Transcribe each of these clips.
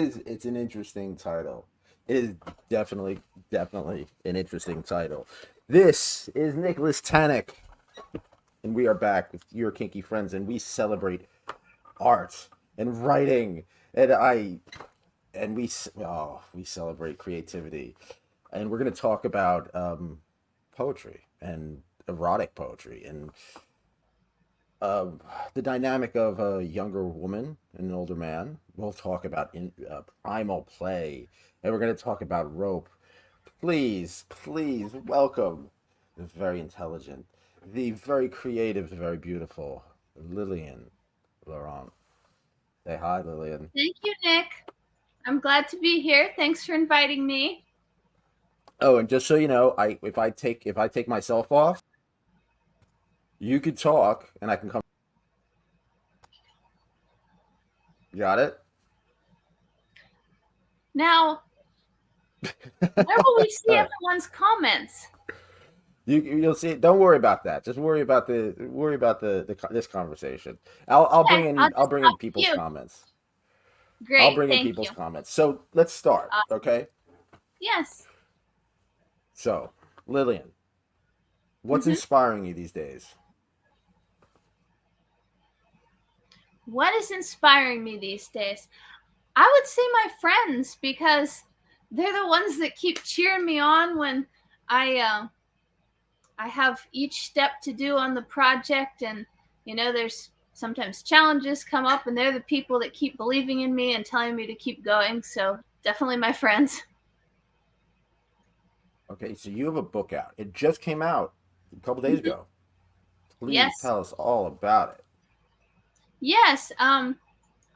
It's an interesting title. It is definitely an interesting title. This is Nicholas Tanek, and we are back with your kinky friends, and we celebrate art and writing, and we celebrate creativity, and we're going to talk about poetry and erotic poetry and um, the dynamic of a younger woman and an older man. We'll talk about primal play, and we're going to talk about rope. Please welcome the very intelligent, the very creative, the very beautiful Lillian Laurent. Say hi, Lillian. Thank you, Nick. I'm glad to be here. Thanks for inviting me. Oh, and just so you know, I if I take myself off, you could talk, and I can come. Got it? Now, where will we see everyone's comments? You'll see. Don't worry about that. Just worry about this conversation. I'll Okay, bring I'll in just talk to people's you. comments. I'll Great, bring in thank you. people's comments. So let's start. Uh, Okay. yes. So Lillian, what's hmm inspiring you these days? What is inspiring me these days? I would say my friends because they're the ones that keep cheering me on when I uh, I have each step to do on the project, and there's sometimes challenges come up, and they're the people that keep believing in me and telling me to keep going. So definitely my friends. Okay, so you have a book out. It just came out a couple days Mhm. ago. Please Yes, tell us all about it. yes.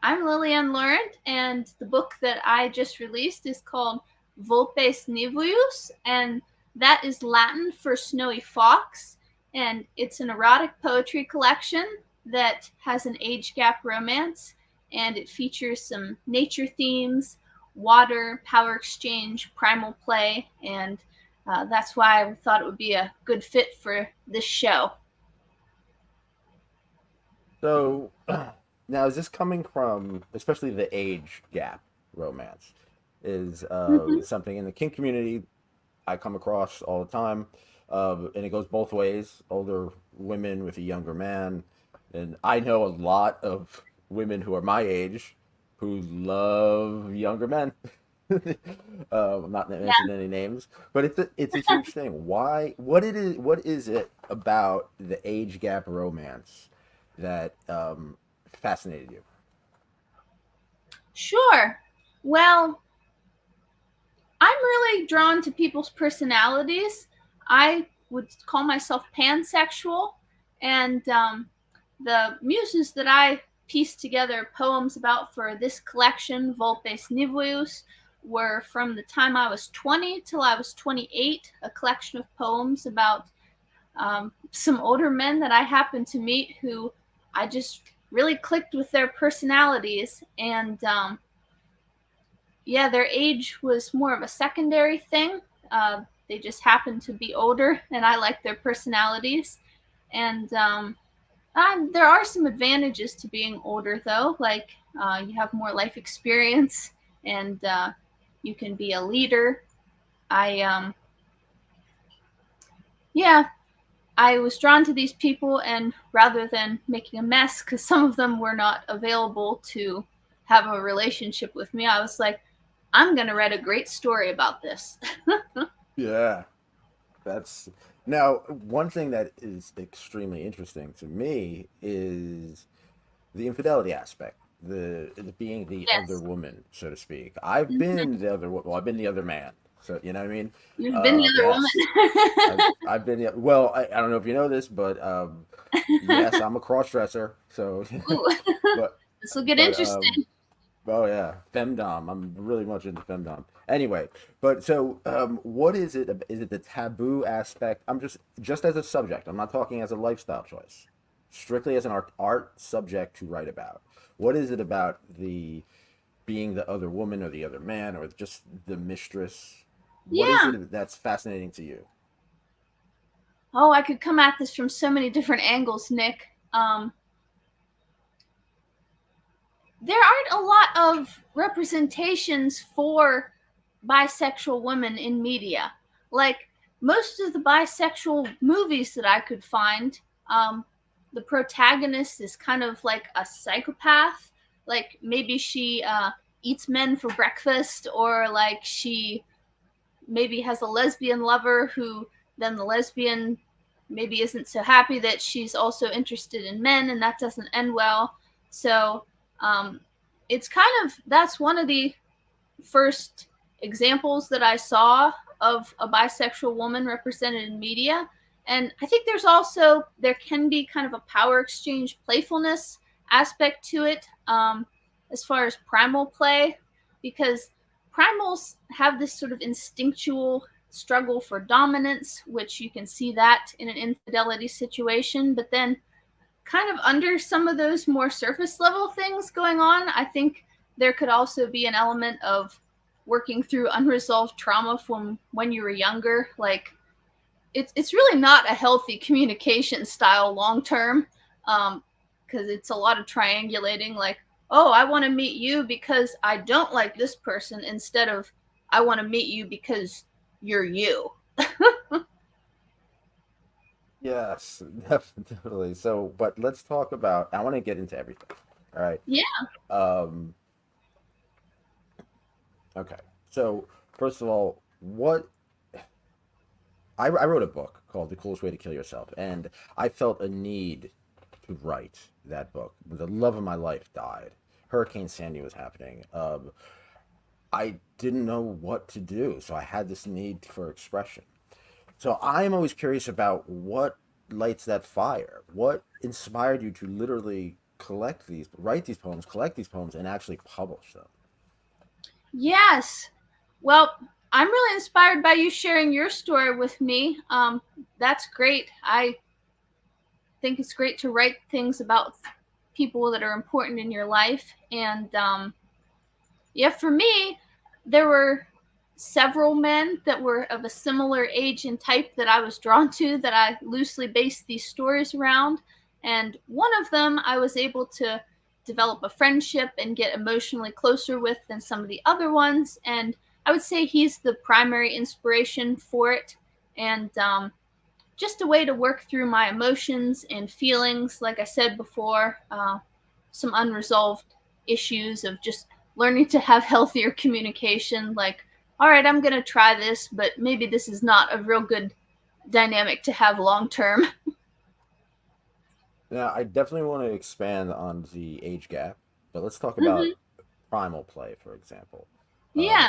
I'm Lilyann Laurent, and the book that I just released is called Vulpes Niveus, and that is Latin for snowy fox. And it's an erotic poetry collection that has an age gap romance, and it features some nature themes, water, power exchange, primal play, and that's why I thought it would be a good fit for this show. So now, is this coming from, especially the age gap romance, is Mm-hmm. something in the kink community I come across all the time, and it goes both ways. Older women with a younger man, and I know a lot of women who are my age who love younger men. I'm not Yeah. mentioning any names, but it's a huge thing. Why? What is it about the age gap romance that fascinated you? Sure. Well, I'm really drawn to people's personalities. I would call myself pansexual, and the muses that I pieced together poems about for this collection, Volpes Niveus, were from the time I was 20 till I was 28, a collection of poems about some older men that I happened to meet who I just really clicked with their personalities. And yeah, their age was more of a secondary thing. They just happened to be older, and I like their personalities. And there are some advantages to being older, though. Like you have more life experience, and you can be a leader. I Yeah, I was drawn to these people, and rather than making a mess, because some of them were not available to have a relationship with me, I was like, I'm gonna write a great story about this. Yeah, that's now one thing that is extremely interesting to me is the infidelity aspect, the being the other Yes. woman, so to speak. I've Mhm. been the other, well, I've been the other man. So you know what I mean? You've been the other Yes, woman. I've been well. I don't know if you know this, but yes, I'm a cross dresser. So, Ooh, but this will get but interesting. oh yeah, femdom. I'm really much into femdom. Anyway, but so what is it? Is it the taboo aspect? I'm just as a subject. I'm not talking as a lifestyle choice. Strictly as an art subject to write about. What is it about the being the other woman or the other man or just the mistress? What is Yeah. it that's fascinating to you? Oh, I could come at this from so many different angles, Nick. there aren't a lot of representations for bisexual women in media. Like most of the bisexual movies that I could find, the protagonist is kind of like a psychopath. Like maybe she eats men for breakfast, or like she maybe has a lesbian lover who then the lesbian maybe isn't so happy that she's also interested in men, and that doesn't end well. So um, it's kind of that's one of the first examples that I saw of a bisexual woman represented in media. And I think there can be kind of a power exchange playfulness aspect to it, as far as primal play, because primals have this sort of instinctual struggle for dominance, which you can see that in an infidelity situation. But then kind of under some of those more surface level things going on, I think there could also be an element of working through unresolved trauma from when you were younger. Like it's really not a healthy communication style long term, because it's a lot of triangulating. Like, oh, I want to meet you because I don't like this person, instead of I want to meet you because you're you. Yes, definitely. So, but let's talk about. I want to get into everything. All right. Yeah. Um, okay. So, first of all, what I wrote a book called The Coolest Way to Kill Yourself, and I felt a need to write that book. The love of my life died. Hurricane Sandy was happening. I didn't know what to do, so I had this need for expression. So I am always curious about what lights that fire. What inspired you to literally write these poems, collect these poems, and actually publish them? Yes. Well, I'm really inspired by you sharing your story with me. That's great. I think it's great to write things about people that are important in your life. And yeah, for me, there were several men that were of a similar age and type that I was drawn to, that I loosely based these stories around. And one of them I was able to develop a friendship and get emotionally closer with than some of the other ones. And I would say he's the primary inspiration for it. And just a way to work through my emotions and feelings. Like I said before, some unresolved issues of just learning to have healthier communication. Like, all right, I'm going to try this, but maybe this is not a real good dynamic to have long term. Now, I definitely want to expand on the age gap, but let's talk about Mm-hmm. primal play, for example. Um, Yeah,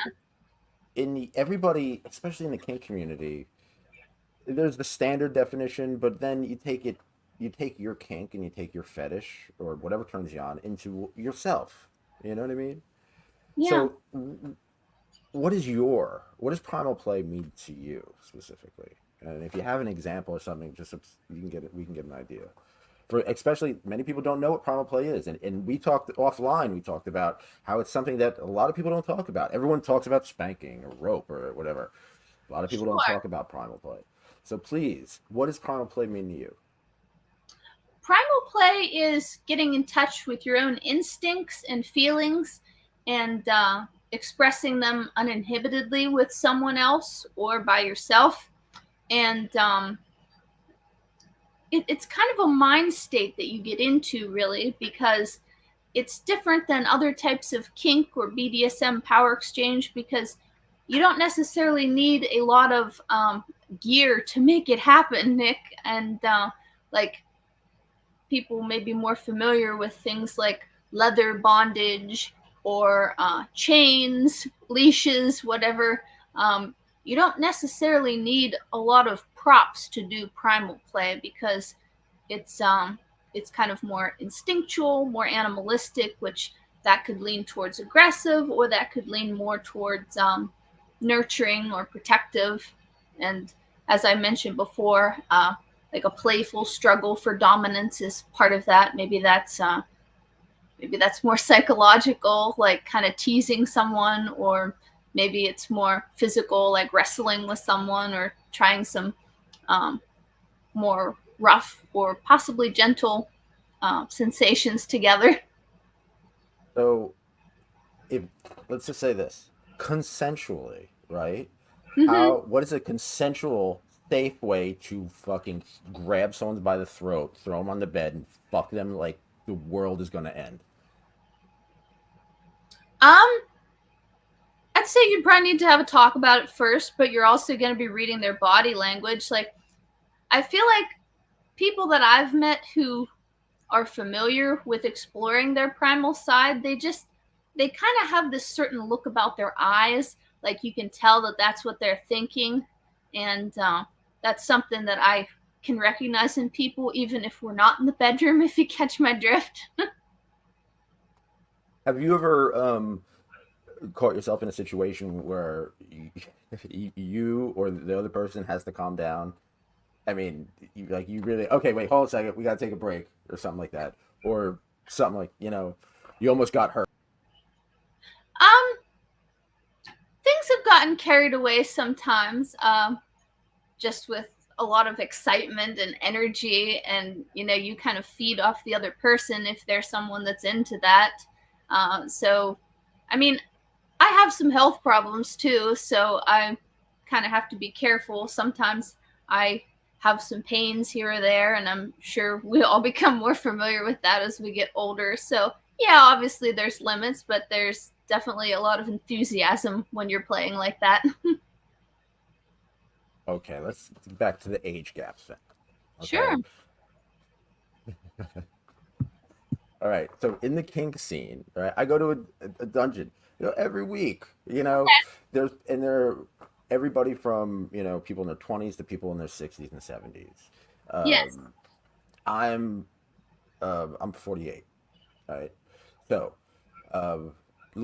everybody, especially in the kink community, there's the standard definition, but then you take your kink and you take your fetish or whatever turns you on into yourself. You know what I mean? yeah. So, what does primal play mean to you specifically? And if you have an example or something, just so you can get it, we can get an idea. For especially many people don't know what primal play is, and we talked offline. We talked about how it's something that a lot of people don't talk about. Everyone talks about spanking or rope or whatever. A lot of people don't Sure. talk about primal play. So please, what does primal play mean to you? Primal play is getting in touch with your own instincts and feelings, and expressing them uninhibitedly with someone else or by yourself. And it's kind of a mind state that you get into, really, because it's different than other types of kink or BDSM power exchange, because you don't necessarily need a lot of gear to make it happen, Nick. And like people may be more familiar with things like leather bondage or chains, leashes, whatever. You don't necessarily need a lot of props to do primal play, because it's it's kind of more instinctual, more animalistic, which that could lean towards aggressive, or that could lean more towards nurturing or protective. And as I mentioned before, like a playful struggle for dominance is part of that. Maybe that's more psychological, like kind of teasing someone, or maybe it's more physical, like wrestling with someone or trying some um, more rough or possibly gentle sensations together. So if let's just say this consensually, right? Hmm. What is a consensual safe way to fucking grab someone by the throat, throw them on the bed, and fuck them like the world is gonna end? Um, I'd say you probably need to have a talk about it first, but you're also going to be reading their body language. Like, I feel like people that I've met who are familiar with exploring their primal side, they kind of have this certain look about their eyes. Like, you can tell that that's what they're thinking. And that's something that I can recognize in people, even if we're not in the bedroom, if you catch my drift. Have you ever caught yourself in a situation where you or the other person has to calm down? I mean, you really okay? Wait, hold on a second. We gotta take a break or something like that, or something like you almost got hurt. Um, Things have gotten carried away sometimes, just with a lot of excitement and energy, and you kind of feed off the other person if there's someone that's into that. So, I mean, I have some health problems too, so I kind of have to be careful. Sometimes I have some pains here or there, and I'm sure we all become more familiar with that as we get older. So, yeah, obviously there's limits, but there's definitely a lot of enthusiasm when you're playing like that. Okay, let's back to the age gaps then. Sure. Okay, all right. So in the kink scene, right? I go to a dungeon, every week. There's and there everybody from people in their 20s to people in their 60s and 70s. Yes. Um, I'm I'm 48, right? So um,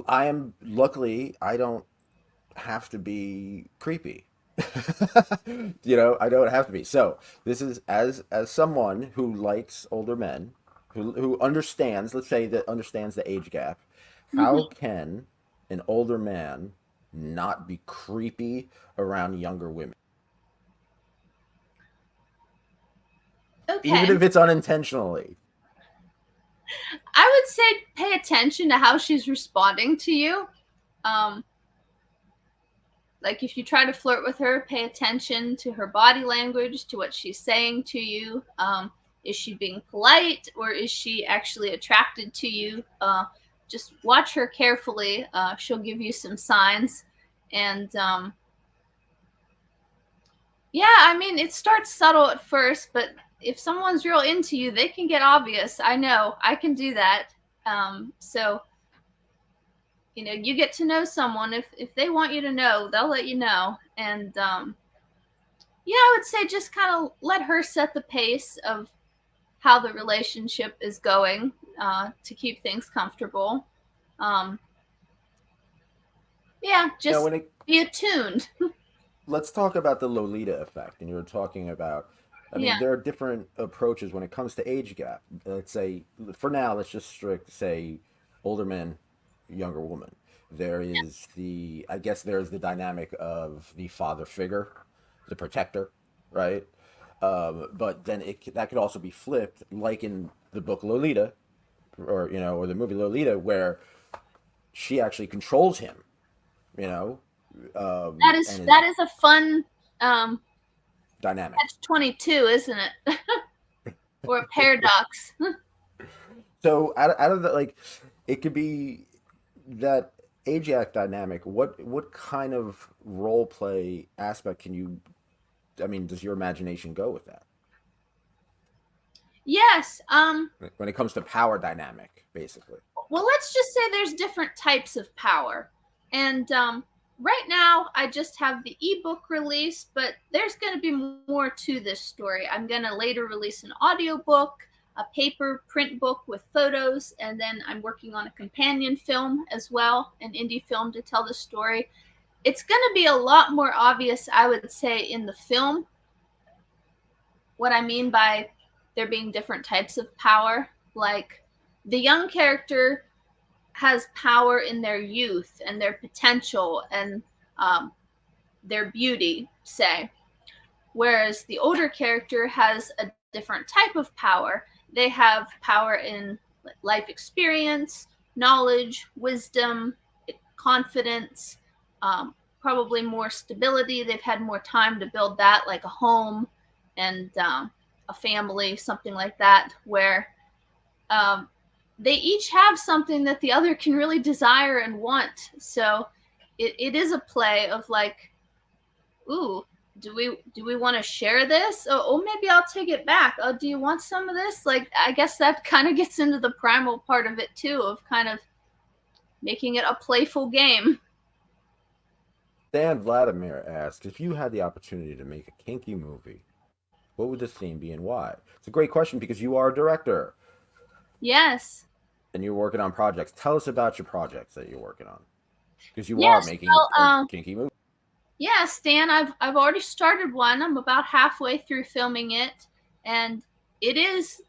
I am luckily I don't have to be creepy. I don't have to be. So this is as someone who likes older men, who understands, let's say that understands the age gap. How Hmm. can an older man not be creepy around younger women, even Okay. if it's unintentionally? I would say pay attention to how she's responding to you. Um, like if you try to flirt with her, pay attention to her body language, to what she's saying to you. Is she being polite or is she actually attracted to you? Just watch her carefully. She'll give you some signs. And yeah, I mean, it starts subtle at first, but if someone's real into you, they can get obvious. I know I can do that. So you get to know someone. If they want you to know, they'll let you know. And yeah, I would say just kind of let her set the pace of how the relationship is going, to keep things comfortable. Um, yeah, just When it be attuned. let's talk about the Lolita effect. And you were talking about, I mean, Yeah. there are different approaches when it comes to age gap. Let's say, for now, let's just strict say older men, younger woman. There is I guess there's the dynamic of the father figure, the protector, right? But then that could also be flipped, like in the book Lolita, or the movie Lolita, where she actually controls him, you know, That is and is that is a fun dynamic. catch 22, isn't it? Or a paradox. So out of the it could be that Ajax dynamic. What kind of role play aspect can you? I mean, does your imagination go with that Yes. when it comes to power dynamic, basically? Well, let's just say there's different types of power. And right now, I just have the ebook release, but there's going to be more to this story. I'm going to later release an audiobook, a paper print book with photos, and then I'm working on a companion film as well, an indie film to tell the story. It's going to be a lot more obvious, I would say, in the film. What I mean by there being different types of power, like the young character has power in their youth and their potential and um, their beauty, say. Whereas the older character has a different type of power. They have power in life experience, knowledge, wisdom, confidence, probably more stability. They've had more time to build that, like a home and a family, something like that, where um, they each have something that the other can really desire and want. So it is a play of like, ooh, do we want to share this? Oh, maybe I'll take it back. Oh, do you want some of this? Like, I guess that kind of gets into the primal part of it too, of kind of making it a playful game. Dan Vladimir asks, if you had the opportunity to make a kinky movie, what would the theme be and why? It's a great question because you are a director Yes. and you're working on projects. Tell us about your projects that you're working on because you are Yes. making Well, a kinky movie. yeah, Stan, I've already started one. I'm about halfway through filming it, and it is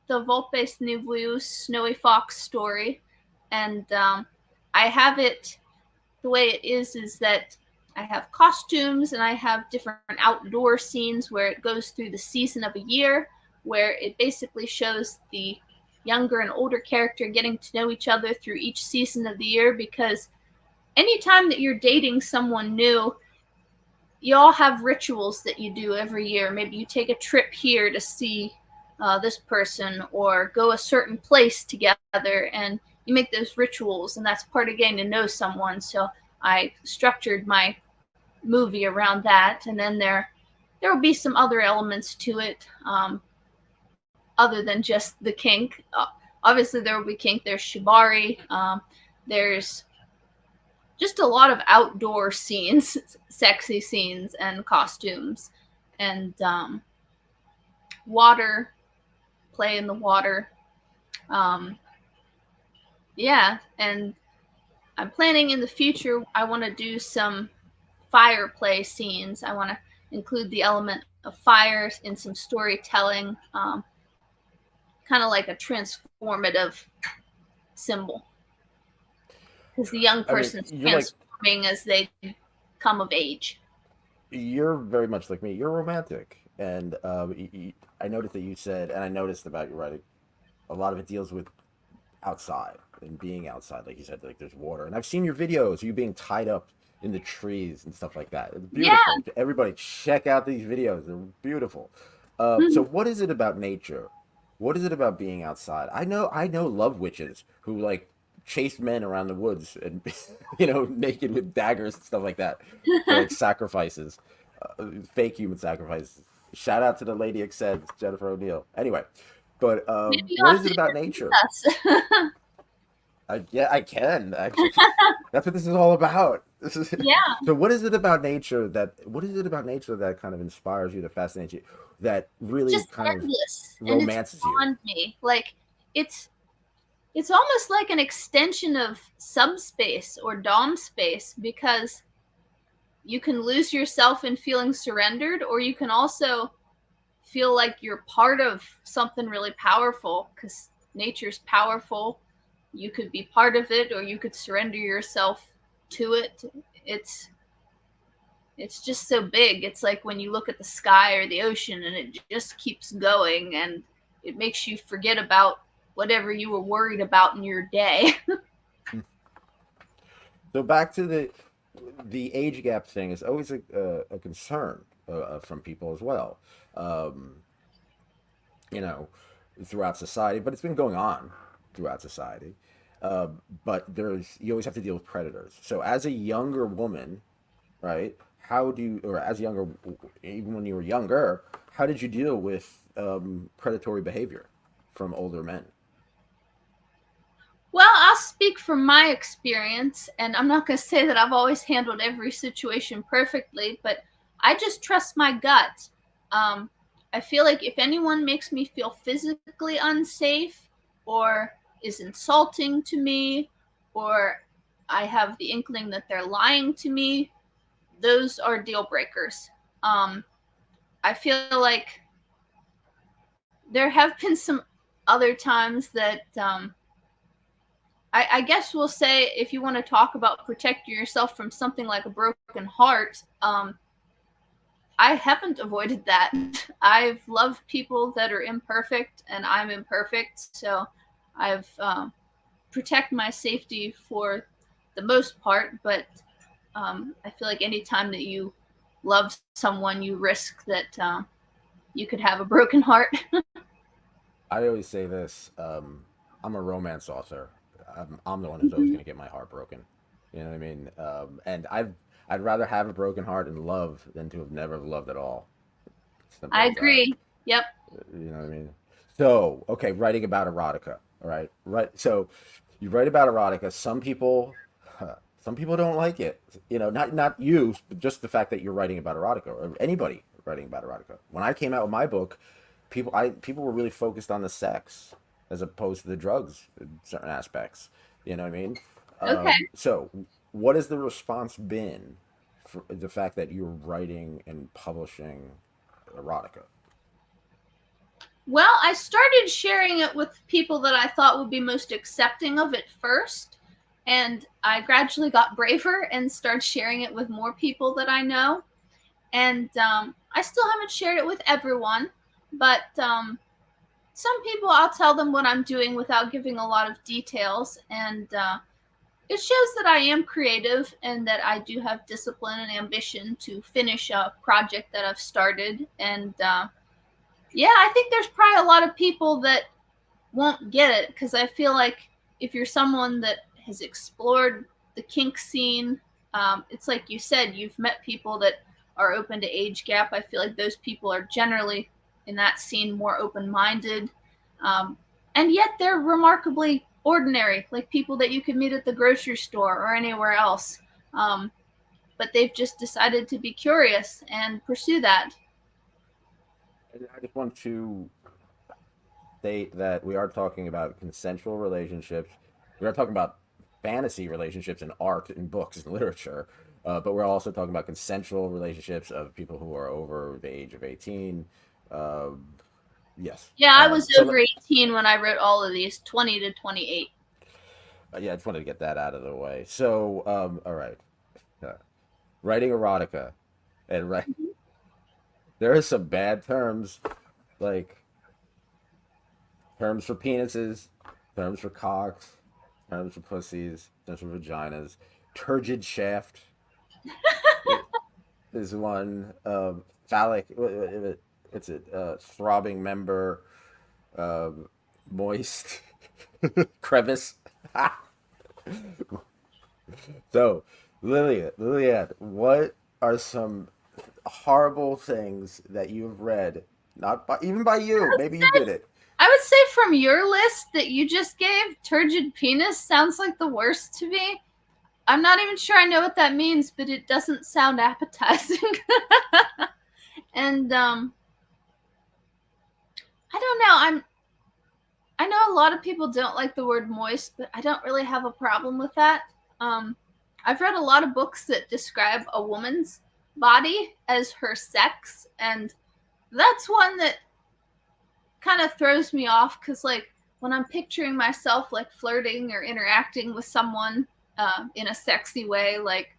the Volpes Nuevus Snowy Fox story. And I have it, the way it is that I have costumes and I have different outdoor scenes where it goes through the season of a year, where it basically shows the younger and older character getting to know each other through each season of the year. Because anytime that you're dating someone new, you all have rituals that you do every year. Maybe you take a trip here to see this person, or go a certain place together, and you make those rituals, and that's part of getting to know someone. So I structured my movie around that, and then there will be some other elements to it, other than just the kink. Obviously, there will be kink. There's shabari. There's just a lot of outdoor scenes, sexy scenes, and costumes, and water, play in the water. Um, yeah, and I'm planning in the future, I want to do some fire play scenes. I want to include the element of fire in some storytelling, kind of like a transformative symbol, because the young I mean, person's you're like, transforming as they come of age. you're very much like me. You're romantic. And I noticed that you said, and I noticed about your writing, a lot of it deals with outside and being outside. Like you said, like there's water. And I've seen your videos, you being tied up in the trees and stuff like that. It's Yeah. beautiful. Everybody, check out these videos. They're beautiful. So, what is it about nature? What is it about being outside? I know love witches who like chase men around the woods and naked with daggers and stuff like that for like sacrifices, fake human sacrifices. Shout out to the lady it said, Jennifer O'Neill. Anyway, but Maybe you'll what have is to it about introduce nature? us. Yeah, I can actually. That's what this is all about. This is Yeah, so. What is it about nature that? What is it about nature that kind of inspires you, that fascinates you, that really just kind of endless, and it's romances you? beyond me. Like, it's it's almost like an extension of subspace or dom space, because you can lose yourself in feeling surrendered, or you can also feel like you're part of something really powerful, because nature's powerful. You could be part of it, or you could surrender yourself to it. It's it's just so big. It's like when you look at the sky or the ocean, and it just keeps going, and it makes you forget about whatever you were worried about in your day. So back to the age gap thing is always a concern from people as well. Um, you know, throughout society, but it's been going on throughout society. But there's you always have to deal with predators. So as a younger woman, right? How do you, or as younger, even when you were younger, how did you deal with predatory behavior from older men? Well, I'll speak from my experience, and I'm not going to say that I've always handled every situation perfectly, but I just trust my gut. Um, I feel like if anyone makes me feel physically unsafe, or is insulting to me, or I have the inkling that they're lying to me, those are deal breakers. Um, I feel like there have been some other times that I guess we'll say, if you want to talk about protecting yourself from something like a broken heart, I haven't avoided that. I've loved people that are imperfect, and I'm imperfect, so I've protect my safety for the most part, but I feel like anytime that you love someone, you risk that you could have a broken heart. I always say this. I'm a romance author. I'm the one who's always going to get my heart broken. You know what I mean? And I'd rather have a broken heart in love than to have never loved at all. Simple I as that. agree. Yep. You know what I mean? So, okay, writing about erotica. All right, right. So, you write about erotica. Some people don't like it. You know, not you, but just the fact that you're writing about erotica, or anybody writing about erotica. When I came out with my book, people were really focused on the sex as opposed to the drugs in certain aspects. You know what I mean? Okay. So, what has the response been for the fact that you're writing and publishing erotica? Well, I started sharing it with people that I thought would be most accepting of it first. And I gradually got braver and started sharing it with more people that I know. And I still haven't shared it with everyone, but some people I'll tell them what I'm doing without giving a lot of details. And it shows that I am creative and that I do have discipline and ambition to finish a project that I've started. And yeah, I think there's probably a lot of people that won't get it because I feel like if you're someone that has explored the kink scene, it's like you said, you've met people that are open to age gap. I feel like those people are generally in that scene more open-minded, and yet they're remarkably ordinary, like people that you could meet at the grocery store or anywhere else. But they've just decided to be curious and pursue that. I just want to state that we are talking about consensual relationships. We are talking about fantasy relationships in art and books and literature, but we're also talking about consensual relationships of people who are over the age of 18. Um, yes. Yeah, I was So, over 18 when I wrote all of these, 20 to 28. yeah, I just wanted to get that out of the way. So, all right. Uh, Writing erotica, and right, there are some bad terms, like terms for penises, terms for cocks, terms for pussies, terms for vaginas. Turgid shaft is one. Phallic, what's it? Throbbing member, um, moist crevice. So, Lilyann, what are some horrible things that you've read? Not by, even by you. Maybe you did it. I would say from your list that you just gave, turgid penis sounds like the worst to me. I'm not even sure I know what that means, but it doesn't sound appetizing. And I don't know. I know a lot of people don't like the word moist, but I don't really have a problem with that. Um, I've read a lot of books that describe a woman's body as her sex, and that's one that kind of throws me off because, like, when I'm picturing myself like flirting or interacting with someone in a sexy way, like,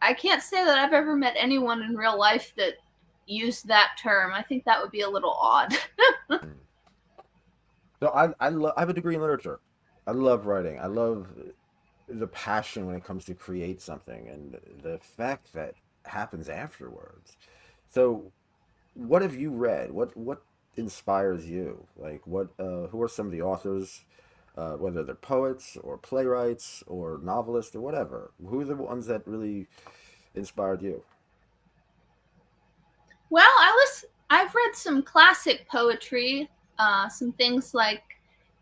I can't say that I've ever met anyone in real life that used that term. I think that would be a little odd. So I have a degree in literature. I love writing. I love the passion when it comes to create something and the effect that happens afterwards. So, what have you read? What inspires you? Like what who are some of the authors, whether they're poets or playwrights or novelists or whatever? Who are the ones that really inspired you? Well, I've read some classic poetry, some things like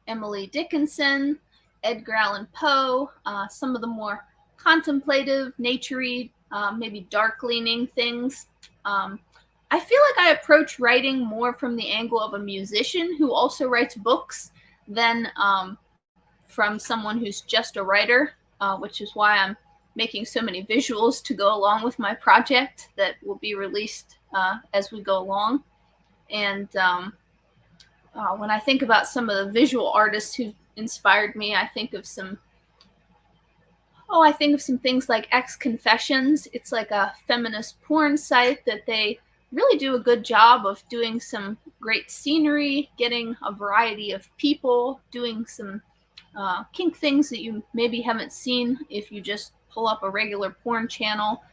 Emily Dickinson, Edgar Allan Poe, some of the more contemplative, naturey, maybe dark leaning things. Um, I feel like I approach writing more from the angle of a musician who also writes books than from someone who's just a writer, which is why I'm making so many visuals to go along with my project that will be released as we go along. And when I think about some of the visual artists who inspired me, I think of some things like X Confessions. It's like a feminist porn site that they really do a good job of doing some great scenery, getting a variety of people, doing some kink things that you maybe haven't seen if you just pull up a regular porn channel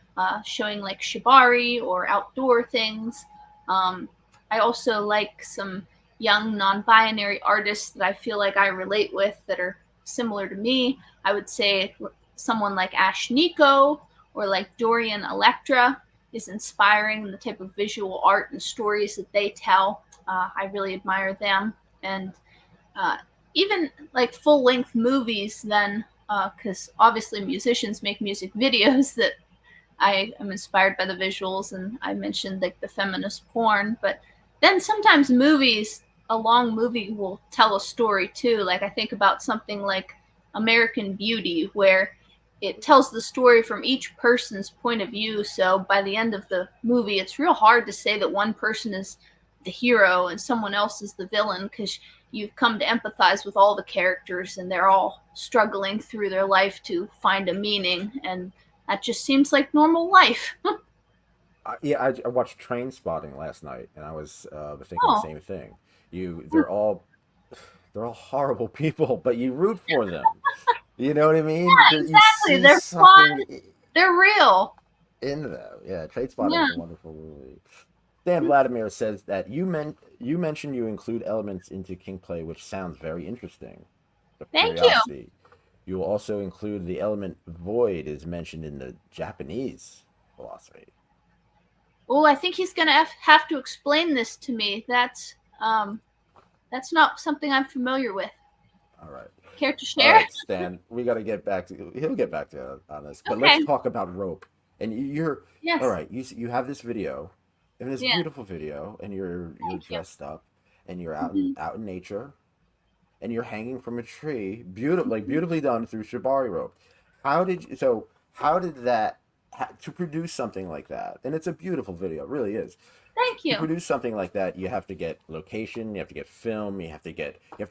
showing like shabari or outdoor things. I also like some young non-binary artists that I feel like I relate with that are similar to me. I would say someone like Ash Nico or like Dorian Electra is inspiring in the type of visual art and stories that they tell. I really admire them. And uh, even like full length movies, then, because obviously musicians make music videos that I am inspired by the visuals, and I mentioned like the feminist porn, but then sometimes movies, a long movie will tell a story too. Like I think about something like American Beauty, where it tells the story from each person's point of view. So by the end of the movie, it's real hard to say that one person is the hero and someone else is the villain, because you've come to empathize with all the characters and they're all struggling through their life to find a meaning, and that just seems like normal life. Yeah, I watched Train Spotting last night, and I was thinking the Oh, same thing. They're all horrible people, but you root for them. You know what I mean? You exactly. see They're fun. something They're real. in them. Yeah, Train Spotting Yeah. is a wonderful movie. Dan Vladimir says that you mentioned you include elements into kink play, which sounds very interesting. The Thank you. curiosity. You will also include the element void is mentioned in the Japanese philosophy. Oh, I think he's gonna have to explain this to me. That's not something I'm familiar with. All right. Care to All share? right, Stan, we got to get back to. He'll get back to on this, but let's Okay. talk about rope. And you're all Yes. right. You have this video, and this Yeah. beautiful video, and you're Thank you. dressed up, and you're Mhm. out in nature, and you're hanging from a tree, beautifully done through shibari rope. How did that to produce something like that? And it's a beautiful video, it really is. Thank To you. produce something like that, you have to get location, you have to get film, you have to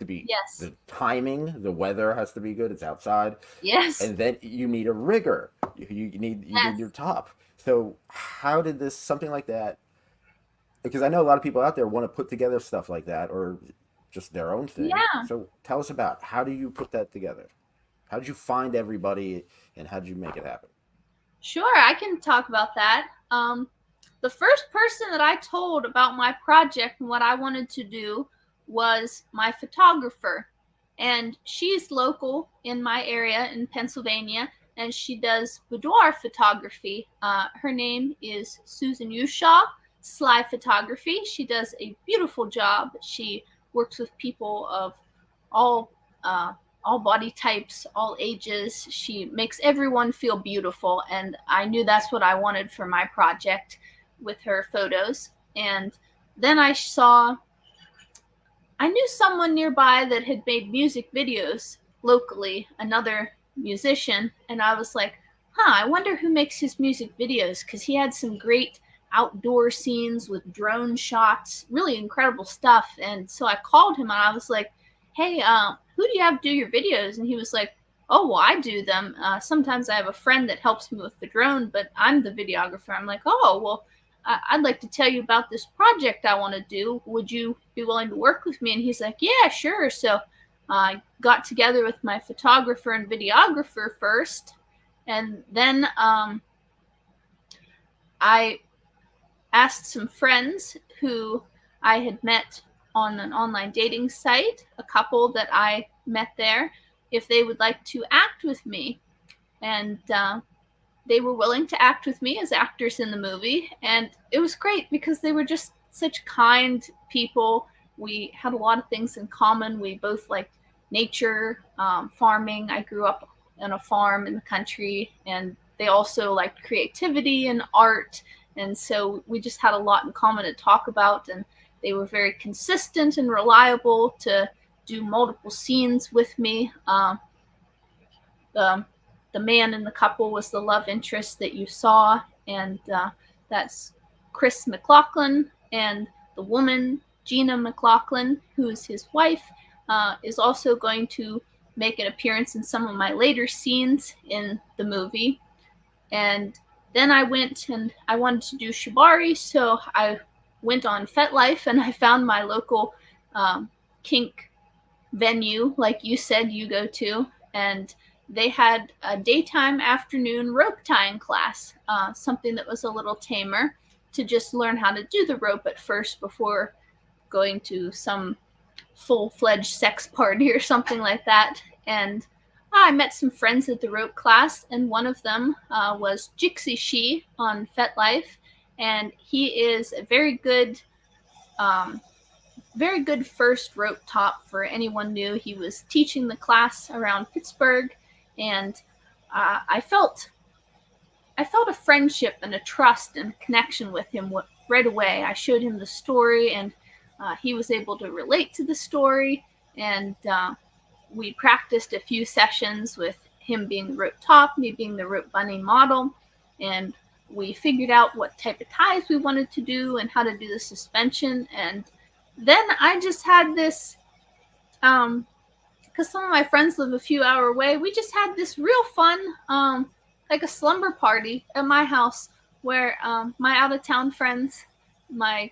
be Yes. the timing, the weather has to be good. It's outside, Yes. and then you need a rigger. You need your Yes. top. So how did this something like that? Because I know a lot of people out there want to put together stuff like that or just their own thing. Yeah. So tell us about how do you put that together? How did you find everybody and how did you make it happen? Sure, I can talk about that. The first person that I told about my project and what I wanted to do was my photographer. And she's local in my area in Pennsylvania, and she does boudoir photography. Her name is Susan Ushaw, Sly Photography. She does a beautiful job. She works with people of all uh, all body types, all ages. She makes everyone feel beautiful, and I knew that's what I wanted for my project with her photos. And then I knew someone nearby that had made music videos locally, another musician, and I was like, I wonder who makes his music videos, because he had some great outdoor scenes with drone shots, really incredible stuff. And so I called him and I was like, hey, who do you have do your videos? And he was like, oh, well, I do them. Sometimes I have a friend that helps me with the drone, but I'm the videographer. I'm like, oh, well, I'd like to tell you about this project I want to do. Would you be willing to work with me? And he's like, yeah, sure. So I got together with my photographer and videographer first. And then I asked some friends who I had met on an online dating site, a couple that I met there, if they would like to act with me. And they were willing to act with me as actors in the movie. And it was great because they were just such kind people. We had a lot of things in common. We both liked nature, farming. I grew up on a farm in the country, and they also liked creativity and art. And so we just had a lot in common to talk about. And they were very consistent and reliable to do multiple scenes with me. The the man in the couple was the love interest that you saw, and that's Chris McLaughlin, and the woman Gina McLaughlin, who is his wife, is also going to make an appearance in some of my later scenes in the movie. And then I went and I wanted to do shibari, so I went on FetLife and I found my local kink venue, like you said, you go to, and they had a daytime afternoon rope tying class, something that was a little tamer to just learn how to do the rope at first before going to some full-fledged sex party or something like that. And I met some friends at the rope class, and one of them was Jixie She on FetLife, and he is a um, very good first rope top for anyone new. He was teaching the class around Pittsburgh, and I felt a friendship and a trust and connection with him right away. I showed him the story, and he was able to relate to the story. And we practiced a few sessions with him being the rope top, me being the rope bunny model, and we figured out what type of ties we wanted to do and how to do the suspension. And then I just had this, because some of my friends live a few hours away, we just had this real fun, like a slumber party at my house where my out of town friends, my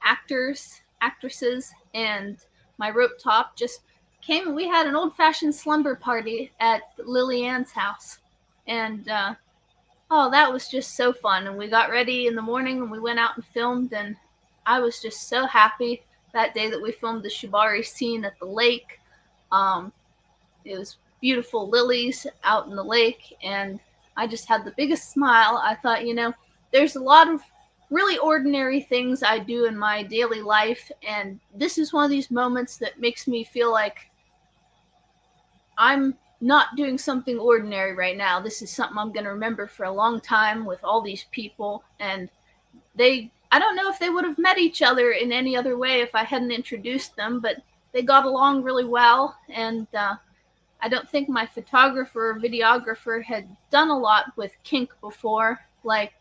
actors, actresses, and my rope top just came, and we had an old fashioned slumber party at Liliann's house. And oh, that was just so fun. And we got ready in the morning and we went out and filmed. And I was just so happy that day that we filmed the shabari scene at the lake. It was beautiful lilies out in the lake, and I just had the biggest smile. I thought, there's a lot of really ordinary things I do in my daily life, and this is one of these moments that makes me feel like I'm not doing something ordinary right now. This is something I'm going to remember for a long time with all these people, and I don't know if they would have met each other in any other way if I hadn't introduced them, but they got along really well. And I don't think my photographer or videographer had done a lot with kink before, like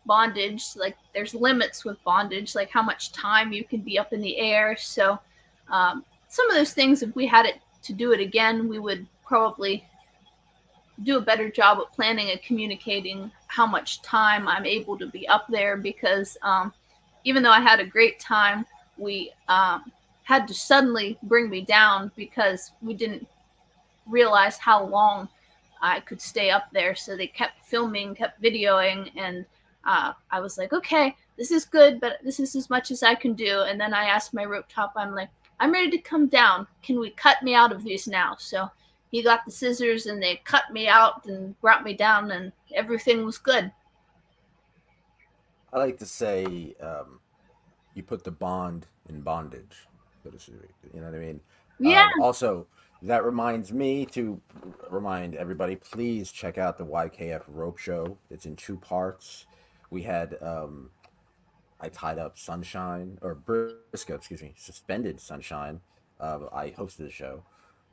bondage. Like there's limits with bondage, like how much time you can be up in the air. So some of those things, if we had it to do it again, we would probably do a better job of planning and communicating how much time I'm able to be up there, because even though I had a great time, we had to suddenly bring me down because we didn't realize how long I could stay up there. So they kept filming, kept videoing, and I was like, okay, this is good, but this is as much as I can do. And then I asked my rope top, I'm like, I'm ready to come down. Can we cut me out of these now? So he got the scissors and they cut me out and brought me down, and everything was good. I like to say you put the bond in bondage, so to speak. You know what I mean? Yeah. Also, that reminds me to remind everybody, please check out the YKF rope show. It's in two parts. We had I tied up Sunshine or Briscoe, excuse me, suspended Sunshine. I hosted the show,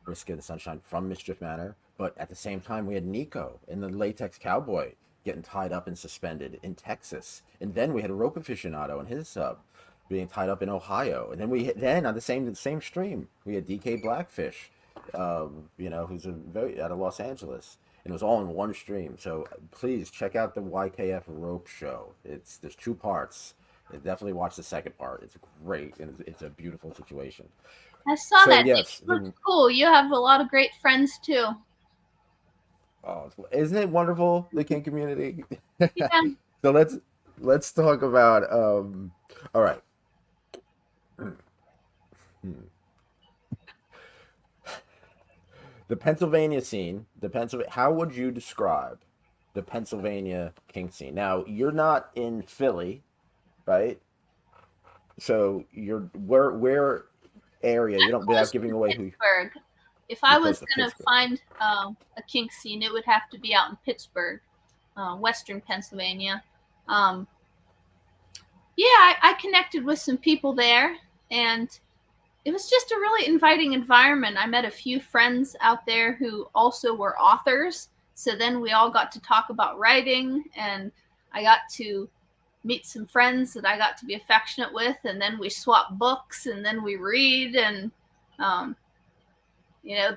Briscoe the Sunshine from Mischief Manor. But at the same time, we had Nico in the Latex Cowboy getting tied up and suspended in Texas, and then we had a rope aficionado and his sub being tied up in Ohio, and then on the same stream we had DK Blackfish, who's very out of Los Angeles, and it was all in one stream. So please check out the YKF rope show. There's two parts. Definitely watch the second part. It's great, and it's a beautiful situation. I saw So that. yes, It looks cool. You have a lot of great friends too. oh, isn't it wonderful, the kink community? Yeah. So let's talk about all right. The Pennsylvania scene, how would you describe the Pennsylvania kink scene? Now, you're not in Philly, right? So you're where area, you I'm don't, without close giving to away who Pittsburgh. If I you're was close to going to Pittsburgh. find a kink scene, it would have to be out in Pittsburgh, Western Pennsylvania. Um, yeah, I connected with some people there, and it was just a really inviting environment. I met a few friends out there who also were authors. So then we all got to talk about writing, and I got to meet some friends that I got to be affectionate with, and then we swap books, and then we read, and um, you know,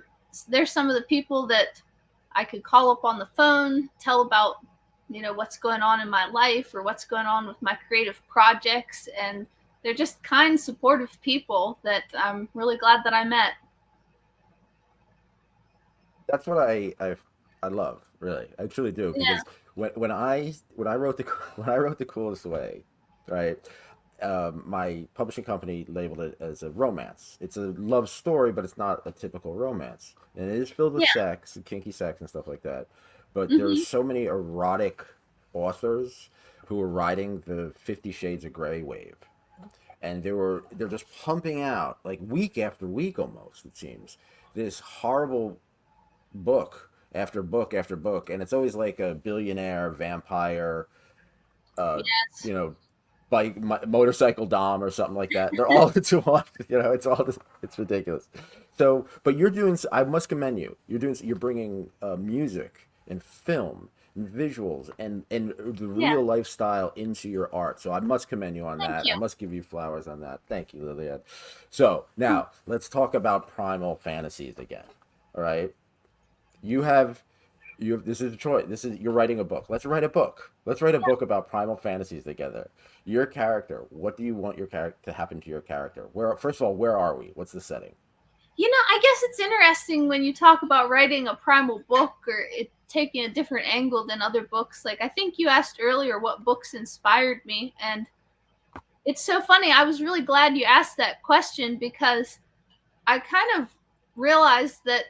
there's some of the people that I could call up on the phone, tell about, what's going on in my life or what's going on with my creative projects. And they're just kind, supportive people that I'm really glad that I met. that's what I love, really. I truly do, Yeah. because when I wrote the when I wrote the coolest way, right? My publishing company labeled it as a romance. It's a love story, but it's not a typical romance, and it is filled with Yeah. sex and kinky sex and stuff like that. But there's Mhm. so many erotic authors who are riding the 50 Shades of Grey wave, and they're just pumping out like week after week almost, it seems, this horrible book after book after book, and it's always like a billionaire vampire, uh Yes. you know motorcycle dom or something like that. They're all into one. It's all just, it's ridiculous. So but I must commend you. You're bringing music and film and visuals and the Yeah. real lifestyle into your art, so I must commend you on Thank that. I you. must give you flowers on that. Thank you, Lilyann. So now let's talk about primal fantasies again. All right, you have this is Detroit. You're writing a book. Let's write a book. Let's write a book about primal fantasies together. Your character. What do you want your character to happen to your character? Where first of all, where are we? What's the setting? I guess it's interesting when you talk about writing a primal book or it taking a different angle than other books. Like, I think you asked earlier what books inspired me, and it's so funny. I was really glad you asked that question because I kind of realized that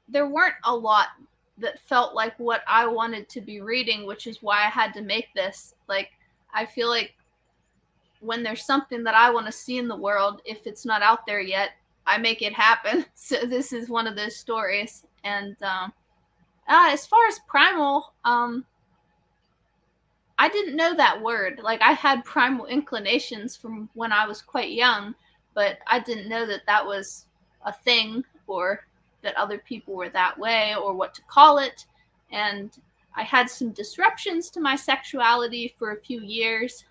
there weren't a lot that felt like what I wanted to be reading, which is why I had to make this. Like, I feel like when there's something that I want to see in the world, if it's not out there yet, I make it happen. So this is one of those stories. And as far as primal, I didn't know that word. Like, I had primal inclinations from when I was quite young, but I didn't know that that was a thing or that other people were that way or what to call it. And I had some disruptions to my sexuality for a few years.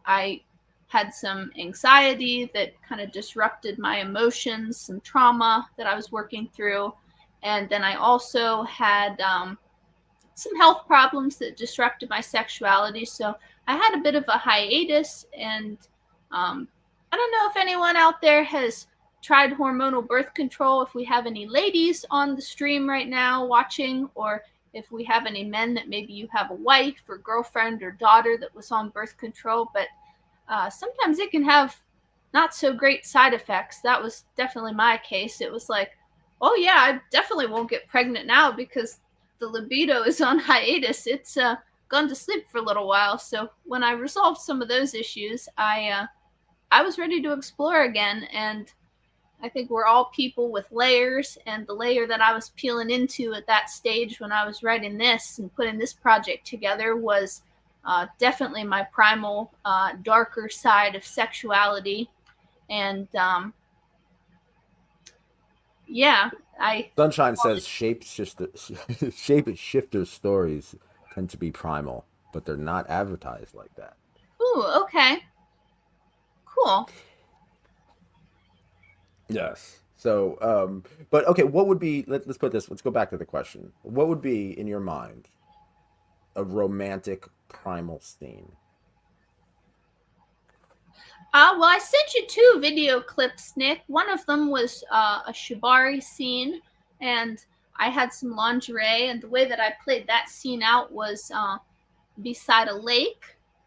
I had some anxiety that kind of disrupted my emotions, some trauma that I was working through. And then I also had some health problems that disrupted my sexuality. So I had a bit of a hiatus. And I don't know if anyone out there has tried hormonal birth control, if we have any ladies on the stream right now watching, or if we have any men that maybe you have a wife or girlfriend or daughter that was on birth control. But sometimes it can have not so great side effects. That was definitely my case. It was like, oh yeah, I definitely won't get pregnant now because the libido is on hiatus. It's gone to sleep for a little while. So when I resolved some of those issues, I was ready to explore again. And I think we're all people with layers, and the layer that I was peeling into at that stage when I was writing this and putting this project together was definitely my primal, darker side of sexuality. And yeah, I. Sunshine says shape shifter stories tend to be primal, but they're not advertised like that. Ooh, okay, cool. Yes. So, but okay, what would be, let's put this, let's go back to the question. What would be, in your mind, a romantic primal scene? Well, I sent you two video clips, Nick. One of them was a shabari scene, and I had some lingerie, and the way that I played that scene out was beside a lake,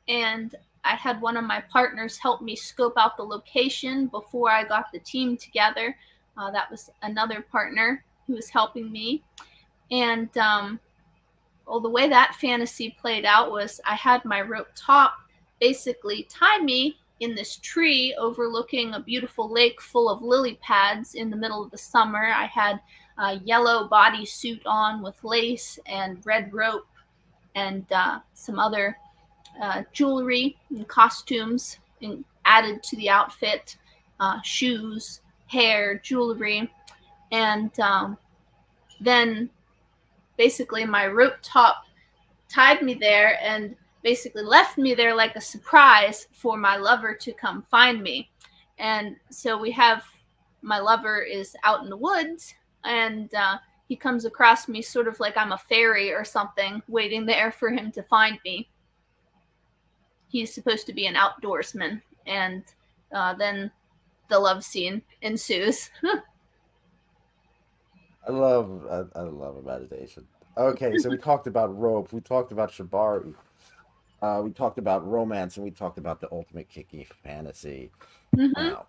and I had one of my partners help me scope out the location before I got the team together. That was another partner who was helping me, and well, the way that fantasy played out was I had my rope top basically tie me in this tree overlooking a beautiful lake full of lily pads in the middle of the summer. I had a yellow bodysuit on with lace and red rope and some other jewelry and costumes added to the outfit, shoes, hair, jewelry, and then basically my rope top tied me there and basically left me there like a surprise for my lover to come find me. And so we have my lover is out in the woods, and he comes across me sort of like I'm a fairy or something, waiting there for him to find me. He's supposed to be an outdoorsman, and then the love scene ensues. I love imagination. Okay, so we talked about rope, we talked about shibari, we talked about romance, and we talked about the ultimate kinky fantasy. Hmm. Now,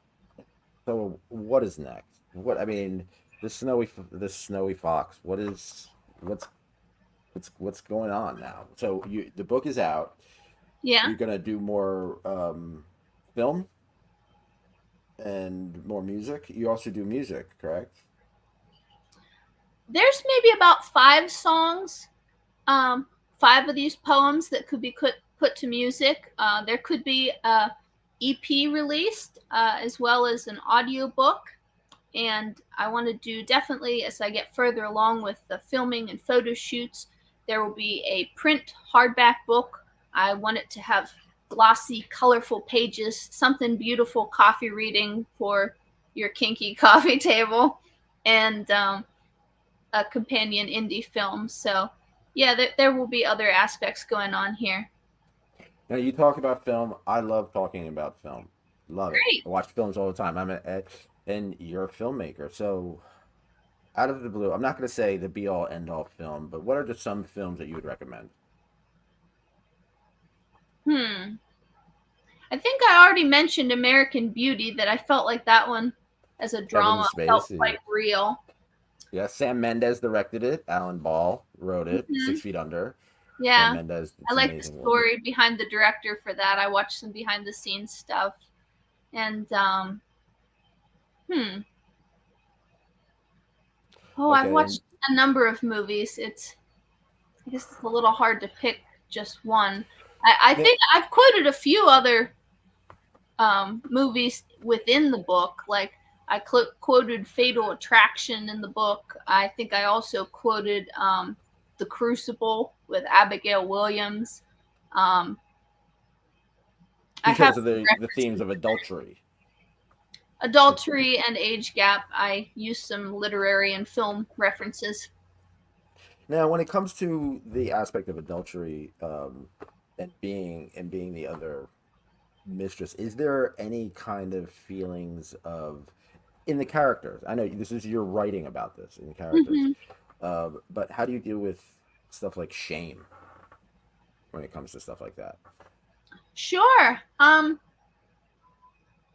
so what is next? What I mean, the snowy fox. What's what's going on now? So the book is out. Yeah. You're gonna do more film and more music. You also do music, correct? There's maybe about 5 songs, um, 5 of these poems that could be put to music. There could be a EP released, as well as an audio book. And I want to do, definitely, as I get further along with the filming and photo shoots, there will be a print hardback book. I want it to have glossy, colorful pages, something beautiful, coffee reading for your kinky coffee table, and a companion indie film. So, yeah, there will be other aspects going on here. Now you talk about film. I love talking about film. Love it. Great. I watch films all the time. And you're a filmmaker. So out of the blue, I'm not going to say the be all end all film, but what are just some films that you would recommend? Hmm. I think I already mentioned American Beauty, that I felt like that one as a Kevin drama felt Spacey. quite real. Yeah, Sam Mendes directed it. Alan Ball wrote it. Hmm. 6 Feet Under. Sam Yeah. Mendes did I some like the amazing work. story behind the director for that. I watched some behind the scenes stuff. And hmm. Oh, I've Okay, and watched a number of movies. I guess it's a little hard to pick just one. I yeah, think I've quoted a few other movies within the book. Like I quoted Fatal Attraction in the book. I think I also quoted The Crucible with Abigail Williams. Um, I have because of some the themes references. of adultery. Adultery and age gap. I used some literary and film references. Now, when it comes to the aspect of adultery, and being the other mistress, is there any kind of feelings of in the characters? I know this is you're writing about this in the characters, Hmm. but how do you deal with stuff like shame when it comes to stuff like that? Sure.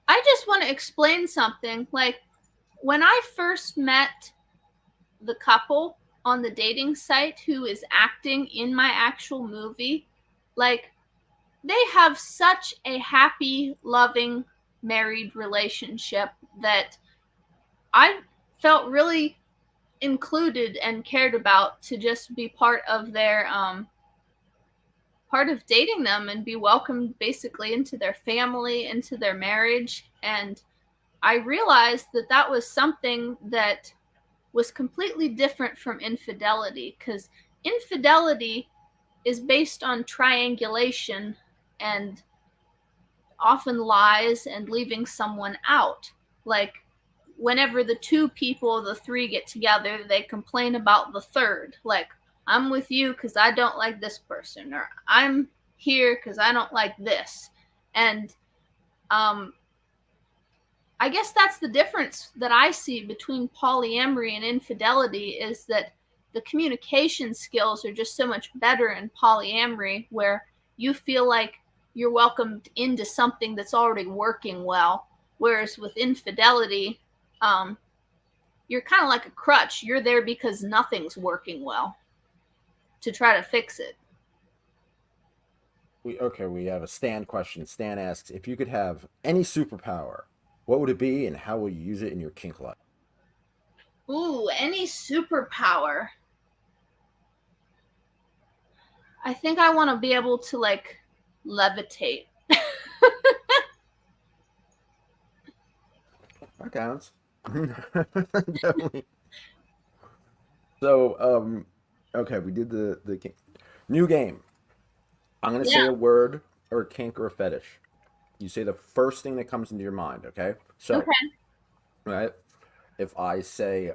I just want to explain something. Like when I first met the couple on the dating site who is acting in my actual movie, like they have such a happy, loving, married relationship that I felt really included and cared about to just be part of their part of dating them and be welcomed basically into their family, into their marriage. And I realized that that was something that was completely different from infidelity, because infidelity is based on triangulation and often lies and leaving someone out. Like whenever the two people, the three get together, they complain about the third. Like, I'm with you because I don't like this person, or I'm here because I don't like this. And um, I guess that's the difference that I see between polyamory and infidelity, is that the communication skills are just so much better in polyamory, where you feel like you're welcomed into something that's already working well. Whereas with infidelity, um, you're kind of like a crutch. You're there because nothing's working well to try to fix it. We have a Stan question. Stan asks if you could have any superpower, what would it be, and how will you use it in your kink life? Ooh, any superpower. I think I want to be able to like levitate. That counts. Definitely. So, okay, we did the kink. New game. I'm gonna say Yeah. a word or a kink or a fetish. You say the first thing that comes into your mind. Okay. So, Okay. right. If I say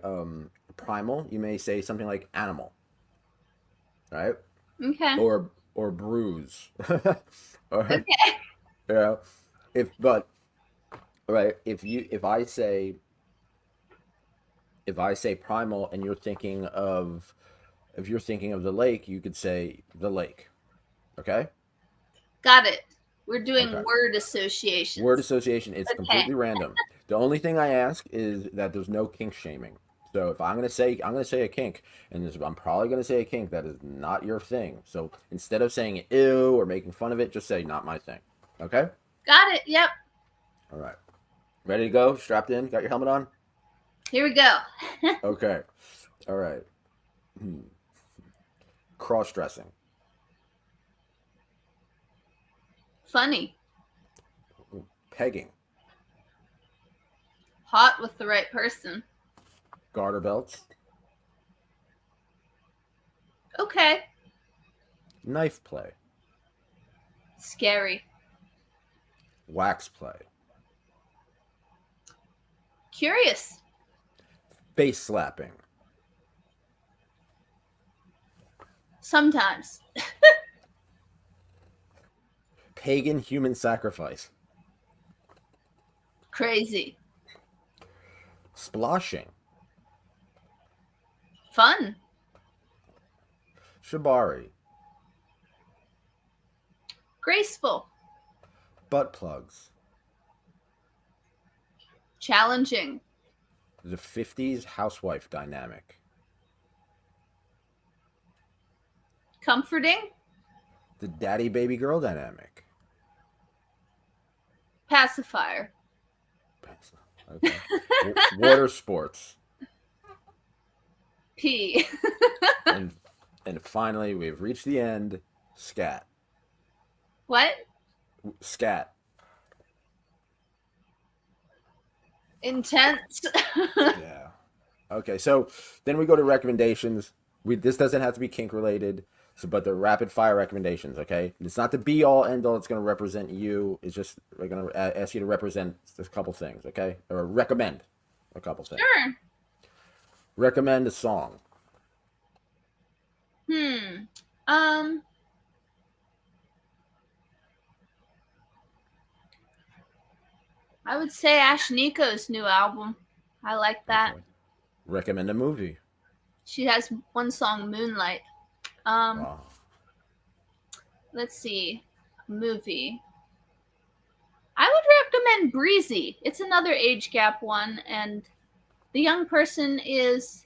primal, you may say something like animal, right? Okay. Or bruise. Or Okay. yeah. If but right, if I say if I say primal and you're thinking of, if you're thinking of the lake, you could say the lake. Okay? Got it. We're doing Okay. word Word associations. association, it's Okay. completely random. The only thing I ask is that there's no kink shaming. So if I'm gonna say a kink, and I'm probably gonna say a kink that is not your thing. So instead of saying ew or making fun of it, just say not my thing. Okay? Got it. Yep. All right. Ready to go? Strapped in? Got your helmet on? Here we go. Okay. All right. Cross dressing. Funny. Pegging. Hot with the right person. Garter belts. Okay. Knife play. Scary. Wax play. Curious. Face slapping. Sometimes. Pagan human sacrifice. Crazy. Splashing. Fun. Shabari. Graceful. Butt plugs. Challenging. The 50s housewife dynamic. Comforting. The daddy baby girl dynamic. Pacifier. Okay. Water sports. P. and and finally, we've reached the end. Scat. What? Scat. Intense. Yeah. Okay, so then we go to recommendations. This doesn't have to be kink related, so but the rapid fire recommendations. Okay, it's not the be all end all. It's going to represent you. It's just we're going to ask you to represent a couple things. Okay, or recommend a couple things. Sure. Recommend a song. I would say Ashniko's new album. I like that. Okay. Recommend a movie. She has one song, Moonlight. Wow. Let's see. Movie. I would recommend Breezy. It's another age gap one, and the young person is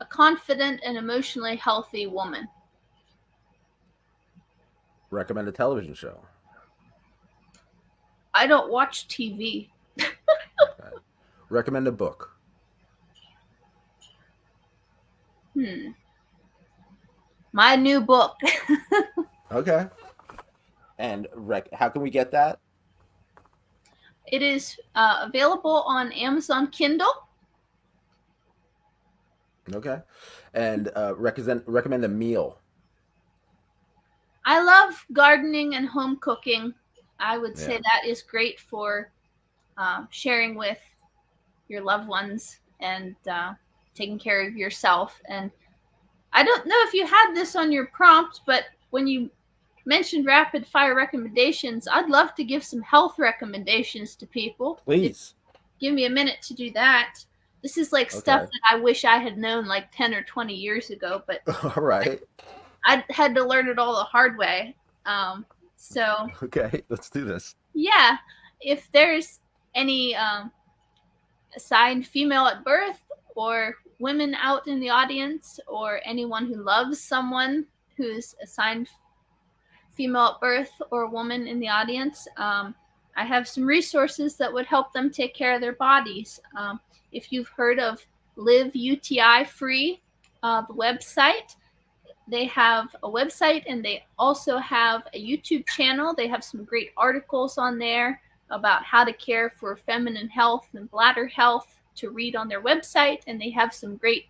a confident and emotionally healthy woman. Recommend a television show. I don't watch TV. Okay. Recommend a book. My new book. Okay. And how can we get that? It is available on Amazon Kindle. Okay. And recommend a meal. I love gardening and home cooking. I would say that is great for sharing with your loved ones and taking care of yourself. And I don't know if you had this on your prompt, but when you mentioned rapid fire recommendations, I'd love to give some health recommendations to people. Please. Give me a minute to do that. This is like stuff that I wish I had known like 10 or 20 years ago, but all right. I had to learn it all the hard way. So okay, let's do this. Yeah, if there's any assigned female at birth or women out in the audience or anyone who loves someone who's assigned female at birth or woman in the audience, I have some resources that would help them take care of their bodies. If you've heard of Live UTI Free, the website, they have a website and they also have a YouTube channel. They have some great articles on there about how to care for feminine health and bladder health to read on their website. And they have some great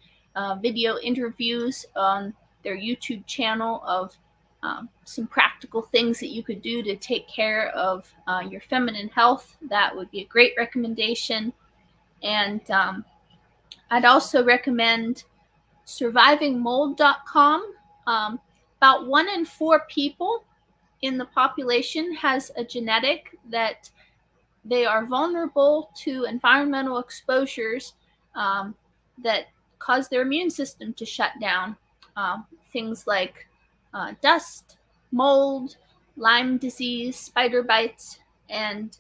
video interviews on their YouTube channel of some practical things that you could do to take care of your feminine health. That would be a great recommendation. And I'd also recommend survivingmold.com. About 1 in 4 people in the population has a genetic that they are vulnerable to environmental exposures that cause their immune system to shut down. Things like dust, mold, Lyme disease, spider bites, and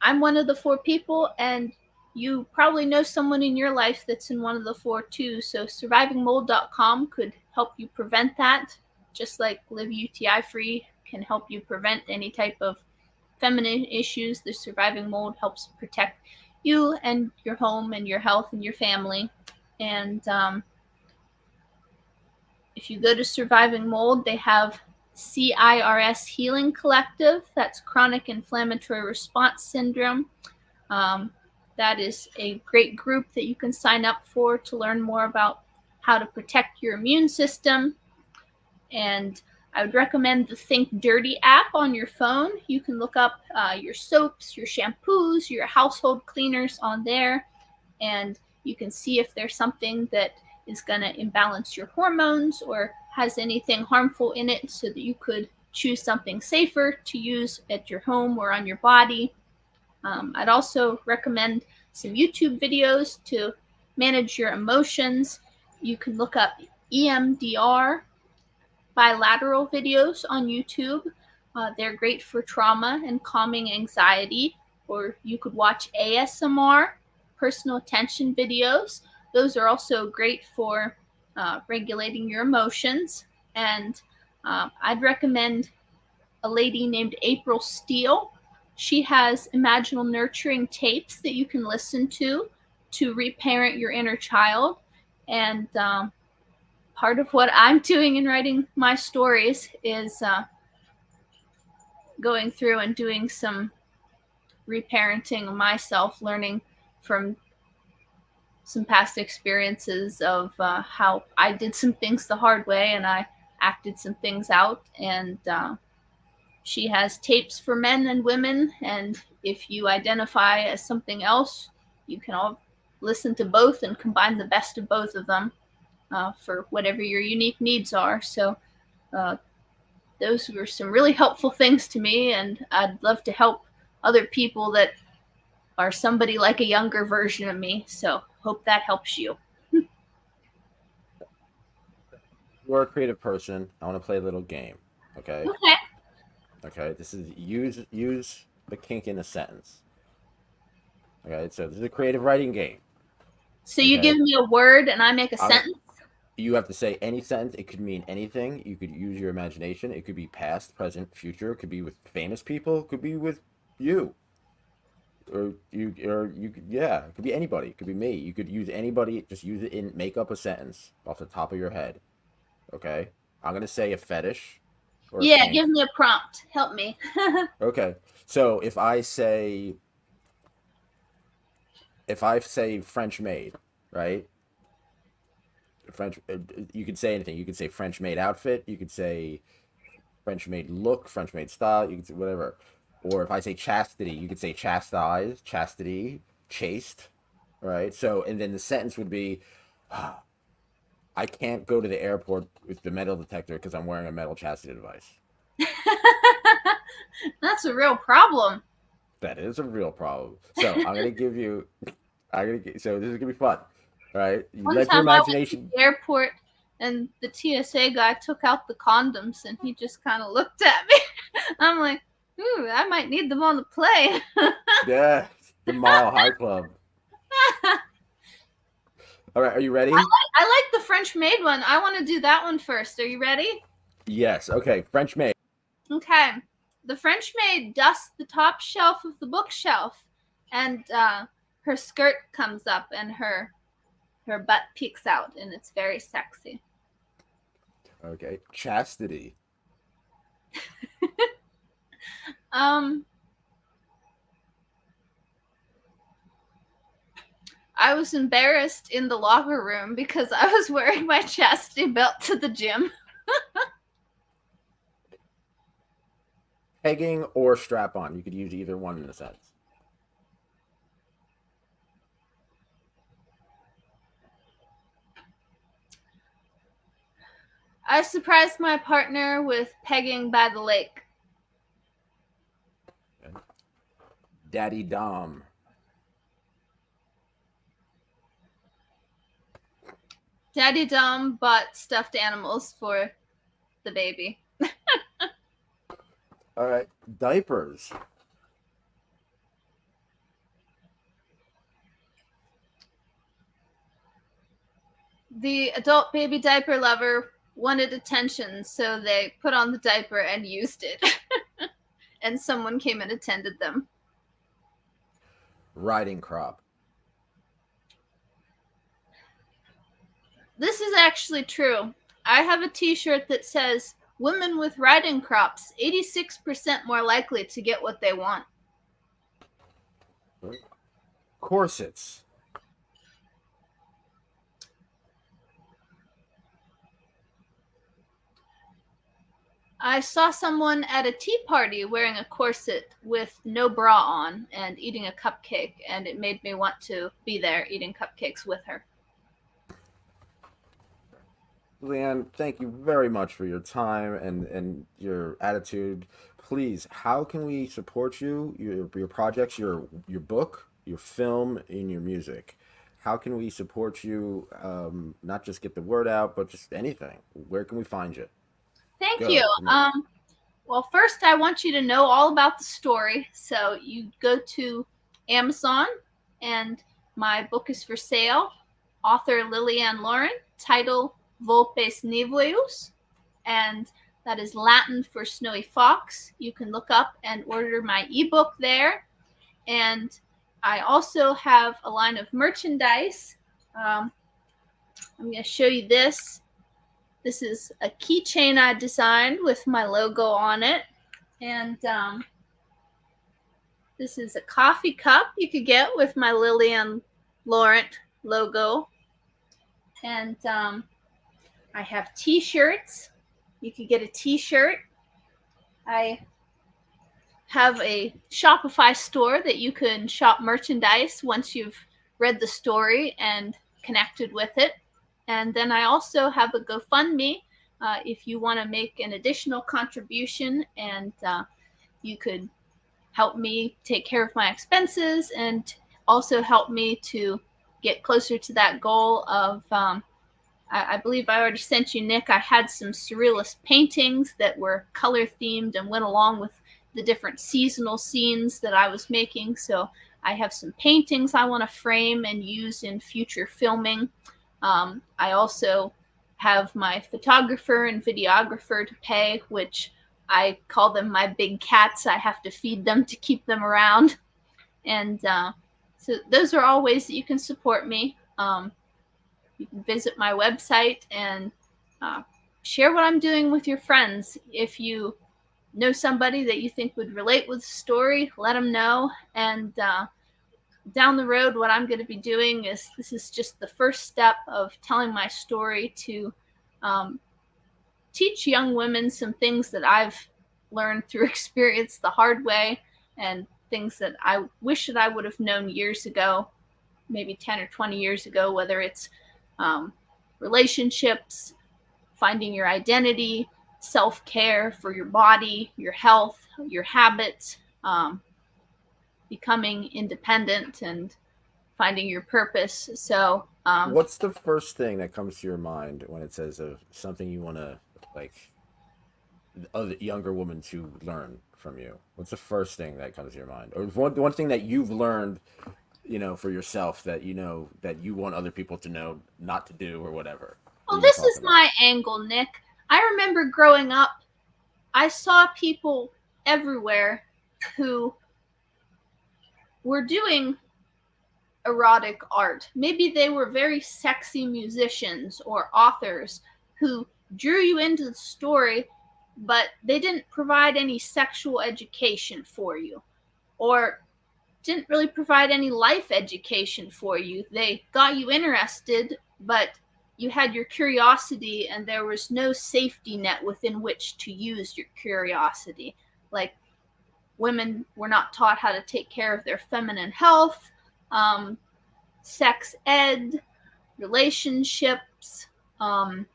I'm one of the 4 people, and you probably know someone in your life that's in one of the 4 too. So survivingmold.com could help you prevent that, just like Live UTI Free can help you prevent any type of feminine issues. The Surviving Mold helps protect you and your home and your health and your family. And if you go to Surviving Mold, they have CIRS Healing Collective. That's Chronic Inflammatory Response Syndrome. That is a great group that you can sign up for to learn more about how to protect your immune system. And I would recommend the Think Dirty app on your phone. You can look up your soaps, your shampoos, your household cleaners on there, and you can see if there's something that is going to imbalance your hormones or has anything harmful in it, so that you could choose something safer to use at your home or on your body. I'd also recommend some YouTube videos to manage your emotions. You can look up EMDR bilateral videos on YouTube. They're great for trauma and calming anxiety. Or you could watch ASMR, personal attention videos. Those are also great for regulating your emotions. And I'd recommend a lady named April Steele. She has imaginal nurturing tapes that you can listen to reparent your inner child. And part of what I'm doing in writing my stories is going through and doing some reparenting of myself, learning from some past experiences of how I did some things the hard way and I acted some things out. And she has tapes for men and women, and if you identify as something else, you can all listen to both and combine the best of both of them for whatever your unique needs are. So those were some really helpful things to me, and I'd love to help other people that are somebody like a younger version of me. So hope that helps you. You're a creative person. I want to play a little game. Okay. Okay. Okay. This is use the kink in a sentence. Okay. So this is a creative writing game. So you Okay? give me a word and I make a sentence? You have to say any sentence. It could mean anything. You could use your imagination. It could be past, present, future. It could be with famous people. It could be with you. Yeah, it could be anybody. It could be me. You could use anybody. Just use it in, make up a sentence off the top of your head. Okay? I'm going to say a fetish or a Yeah, kink. give me a prompt. Help me. Okay. So if I say French maid, right? French, you could say anything. You could say French maid outfit. You could say French maid look, French maid style. You could say whatever. Or if I say chastity, you could say chastise, chastity, chaste, right? So, and then the sentence would be, I can't go to the airport with the metal detector because I'm wearing a metal chastity device. That's a real problem. That is a real problem. So I'm gonna give you, so this is gonna be fun, right? You One let your time I went to imagination. the airport and the TSA guy took out the condoms and he just kind of looked at me. I'm like, ooh, I might need them on the plane. Yeah, the Mile High Club. All right, are you ready? I like the French maid one. I want to do that one first. Are you ready? Yes. Okay, French maid. Okay. The French maid dusts the top shelf of the bookshelf, and her skirt comes up, and her butt peeks out, and it's very sexy. Okay, chastity. I was embarrassed in the locker room because I was wearing my chastity belt to the gym. Pegging or strap on. You could use either one in a sense. I surprised my partner with pegging by the lake. Okay. Daddy Dom. Daddy Dumb bought stuffed animals for the baby. All right, diapers. The adult baby diaper lover wanted attention, so they put on the diaper and used it. And someone came and attended them. Riding crop. This is actually true. I have a t-shirt that says, women with riding crops, 86% more likely to get what they want. Corsets. I saw someone at a tea party wearing a corset with no bra on and eating a cupcake, and it made me want to be there eating cupcakes with her. Lilyann, thank you very much for your time and your attitude. Please, how can we support you, your projects, your book, your film, and your music? How can we support you? Not just get the word out, but just anything. Where can we find you? Thank Go. you. Well, first, I want you to know all about the story. So you go to Amazon, and my book is for sale. Author Lilyann Laurent, title Volpes Niveus, and that is Latin for snowy fox. You can look up and order my ebook there. And I also have a line of merchandise. I'm going to show you this. This is a keychain I designed with my logo on it. And this is a coffee cup you could get with my Lilyann Laurent logo. And I have t-shirts. You could get a t-shirt. I have a Shopify store that you can shop merchandise once you've read the story and connected with it. And then I also have a GoFundMe if you want to make an additional contribution, and you could help me take care of my expenses and also help me to get closer to that goal of, I believe I already sent you, Nick, I had some surrealist paintings that were color themed and went along with the different seasonal scenes that I was making. So I have some paintings I want to frame and use in future filming. I also have my photographer and videographer to pay, which I call them my big cats. I have to feed them to keep them around. And so those are all ways that you can support me. You can visit my website and share what I'm doing with your friends. If you know somebody that you think would relate with the story, let them know. And down the road, what I'm going to be doing is, this is just the first step of telling my story to teach young women some things that I've learned through experience the hard way, and things that I wish that I would have known years ago, maybe 10 or 20 years ago, whether it's relationships, finding your identity, self-care for your body, your health, your habits, becoming independent and finding your purpose. So what's the first thing that comes to your mind when it says of something you want to, like, other younger women to learn from you? What's the first thing that comes to your mind, or one thing that you've learned, for yourself, that that you want other people to know not to do, or whatever? Well, this is my angle, Nick. I remember growing up, I saw people everywhere who were doing erotic art. Maybe they were very sexy musicians or authors who drew you into the story, but they didn't provide any sexual education for you, or didn't really provide any life education for you. They got you interested, but you had your curiosity, and there was no safety net within which to use your curiosity. Like, women were not taught how to take care of their feminine health, sex ed, relationships, how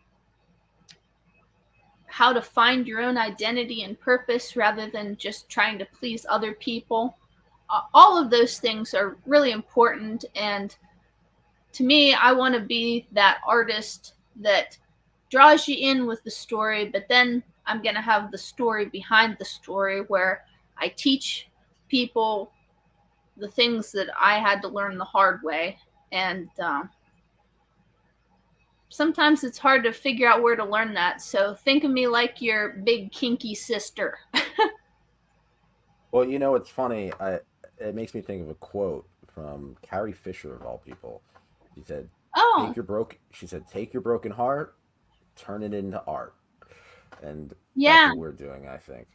to find your own identity and purpose rather than just trying to please other people. All of those things are really important, and to me, I want to be that artist that draws you in with the story, but then I'm going to have the story behind the story where I teach people the things that I had to learn the hard way. And sometimes it's hard to figure out where to learn that. So think of me like your big kinky sister. Well, you know, it's funny. It makes me think of a quote from Carrie Fisher of all people. She said, Oh, take your broken heart, turn it into art." And that's yeah. what we're doing, I think.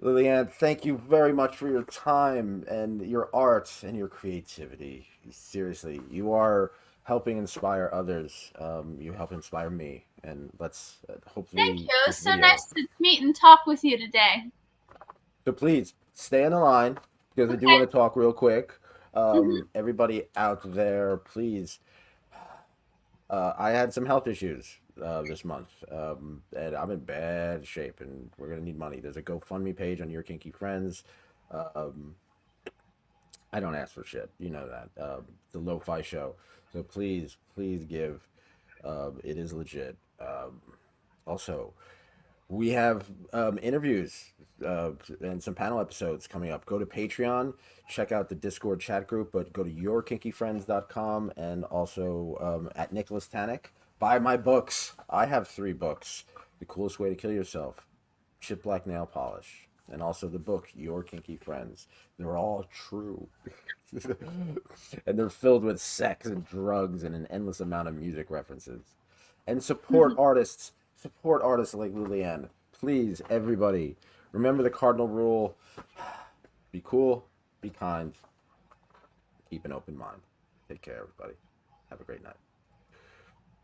Lilyann, thank you very much for your time and your art and your creativity. Seriously, you are helping inspire others. You help inspire me, and let's Thank hopefully you. It was this so video. nice to meet and talk with you today. So please stay on the line because I do Okay. want to talk real quick. Hmm. Everybody out there, please. I had some health issues this month, and I'm in bad shape, and we're gonna need money. There's a GoFundMe page on Your Kinky Friends. Um, I don't ask for shit, you know that. The Lo-Fi Show, so please, please give. It is legit. Also, we have interviews and some panel episodes coming up. Go to Patreon, check out the Discord chat group, but go to yourkinkyfriends.com and also at Nicholas Tanek. Buy my books. I have 3 books. The Coolest Way to Kill Yourself, Chip Black Nail Polish, and also the book Your Kinky Friends. They're all true. And they're filled with sex and drugs and an endless amount of music references. And support artists like Lilyann. Please, everybody, remember the cardinal rule: be cool, be kind, keep an open mind. Take care, everybody. Have a great night.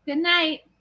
Good night.